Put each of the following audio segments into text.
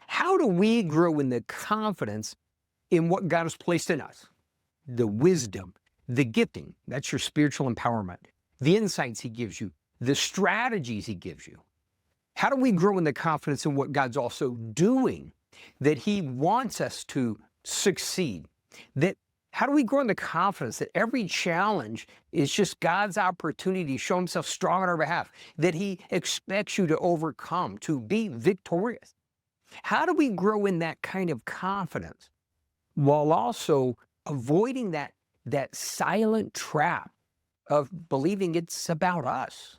How do we grow in the confidence in what God has placed in us? The wisdom, the gifting, that's your spiritual empowerment, the insights He gives you, the strategies He gives you. How do we grow in the confidence in what God's also doing, that He wants us to succeed? That how do we grow in the confidence that every challenge is just God's opportunity to show Himself strong on our behalf, that He expects you to overcome, to be victorious? How do we grow in that kind of confidence while also avoiding that silent trap of believing it's about us?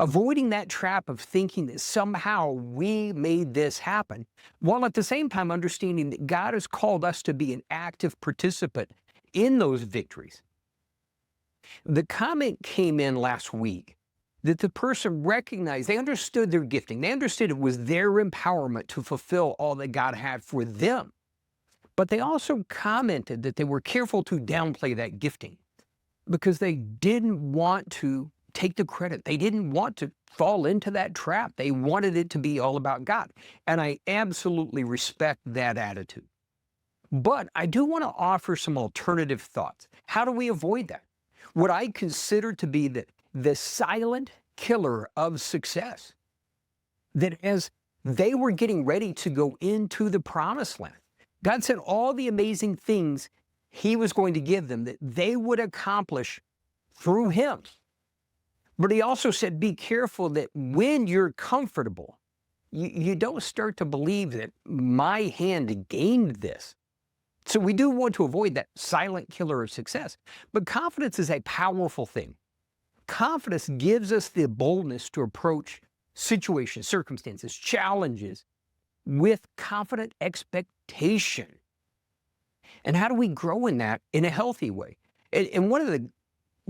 Avoiding that trap of thinking that somehow we made this happen, while at the same time understanding that God has called us to be an active participant in those victories. The comment came in last week that the person recognized, they understood their gifting, they understood it was their empowerment to fulfill all that God had for them. But they also commented that they were careful to downplay that gifting because they didn't want to take the credit. They didn't want to fall into that trap. They wanted it to be all about God. And I absolutely respect that attitude. But I do want to offer some alternative thoughts. How do we avoid that? What I consider to be the silent killer of success, that as they were getting ready to go into the promised land, God said all the amazing things He was going to give them that they would accomplish through Him. But He also said, be careful that when you're comfortable, you don't start to believe that my hand gained this. So we do want to avoid that silent killer of success. But confidence is a powerful thing. Confidence gives us the boldness to approach situations, circumstances, challenges with confident expectation. And how do we grow in that in a healthy way? And one of the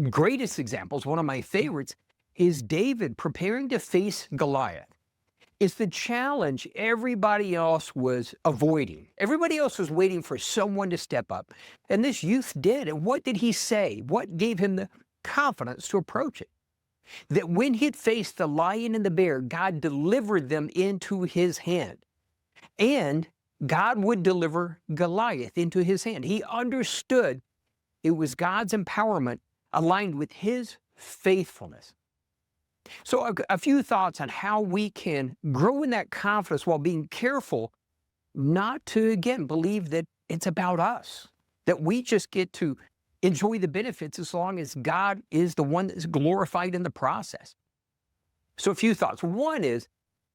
greatest examples, one of my favorites, is David preparing to face Goliath. It's the challenge everybody else was avoiding. Everybody else was waiting for someone to step up. And this youth did. And what did he say? What gave him the confidence to approach it? That when he'd faced the lion and the bear, God delivered them into his hand. And God would deliver Goliath into his hand. He understood it was God's empowerment aligned with his faithfulness. So a few thoughts on how we can grow in that confidence while being careful not to, again, believe that it's about us, that we just get to enjoy the benefits as long as God is the one that's glorified in the process. So a few thoughts. One is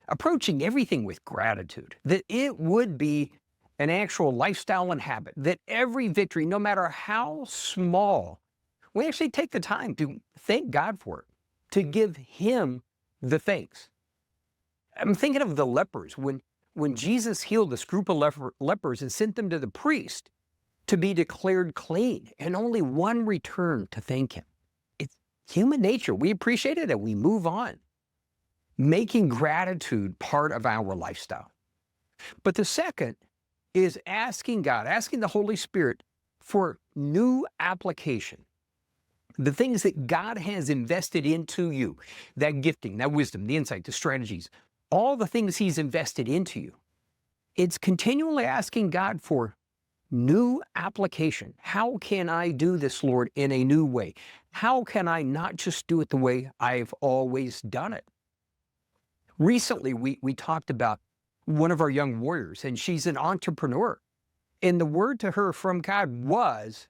approaching everything with gratitude, that it would be an actual lifestyle and habit, that every victory, no matter how small, we actually take the time to thank God for it, to give Him the thanks. I'm thinking of the lepers. When Jesus healed this group of lepers and sent them to the priest to be declared clean, and only one returned to thank Him. It's human nature. We appreciate it and we move on, making gratitude part of our lifestyle. But the second is asking God, asking the Holy Spirit for new application. The things that God has invested into you, that gifting, that wisdom, the insight, the strategies, all the things He's invested into you. It's continually asking God for new application. How can I do this, Lord, in a new way? How can I not just do it the way I've always done it? Recently, we talked about one of our young warriors, and she's an entrepreneur. And the word to her from God was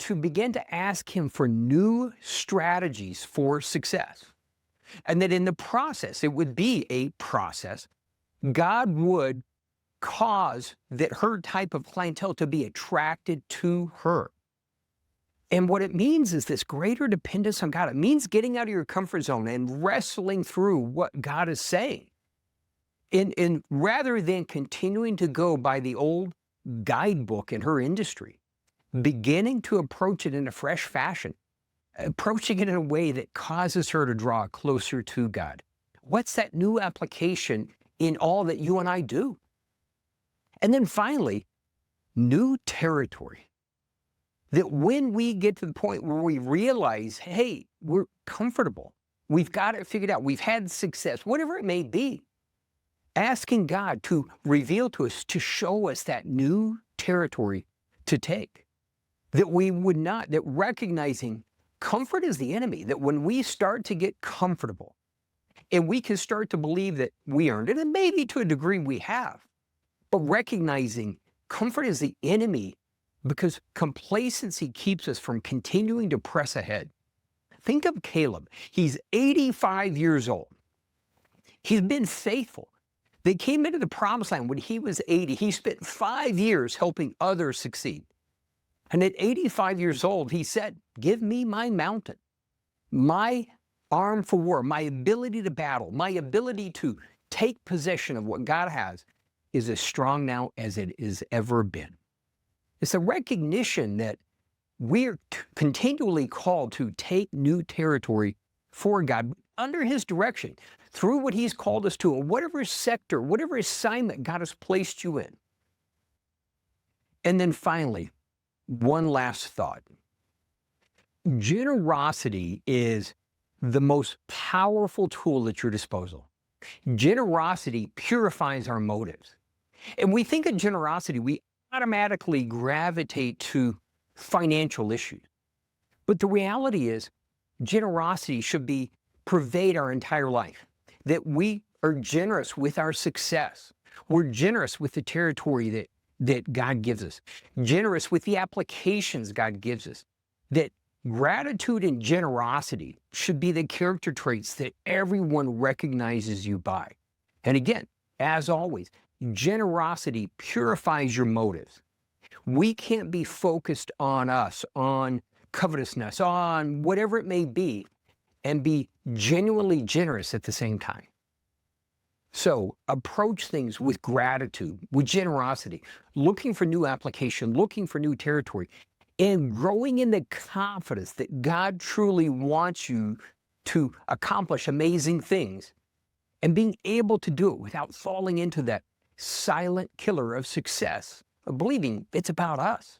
to begin to ask Him for new strategies for success. And that in the process, it would be a process, God would cause that her type of clientele to be attracted to her. And what it means is this greater dependence on God. It means getting out of your comfort zone and wrestling through what God is saying. And rather than continuing to go by the old guidebook in her industry, beginning to approach it in a fresh fashion, approaching it in a way that causes her to draw closer to God. What's that new application in all that you and I do? And then finally, new territory. That when we get to the point where we realize, hey, we're comfortable, we've got it figured out, we've had success, whatever it may be, asking God to reveal to us, to show us that new territory to take. That we would not, that recognizing comfort is the enemy, that when we start to get comfortable and we can start to believe that we earned it, and maybe to a degree we have, but recognizing comfort is the enemy because complacency keeps us from continuing to press ahead. Think of Caleb. He's 85 years old. He's been faithful. They came into the promised land when he was 80. He spent 5 years helping others succeed. And at 85 years old, he said, give me my mountain, my arm for war, my ability to battle, my ability to take possession of what God has is as strong now as it has ever been. It's a recognition that we're continually called to take new territory for God under his direction, through what he's called us to, in whatever sector, whatever assignment God has placed you in. And then finally, one last thought. Generosity is the most powerful tool at your disposal. Generosity purifies our motives. And we think of generosity, we automatically gravitate to financial issues. But the reality is, generosity should pervade our entire life. That we are generous with our success. We're generous with the territory that God gives us. Generous with the applications God gives us. That gratitude and generosity should be the character traits that everyone recognizes you by. And again, as always, generosity purifies your motives. We can't be focused on us, on covetousness, on whatever it may be, and be genuinely generous at the same time. So approach things with gratitude, with generosity, looking for new application, looking for new territory, and growing in the confidence that God truly wants you to accomplish amazing things, and being able to do it without falling into that silent killer of success, of believing it's about us.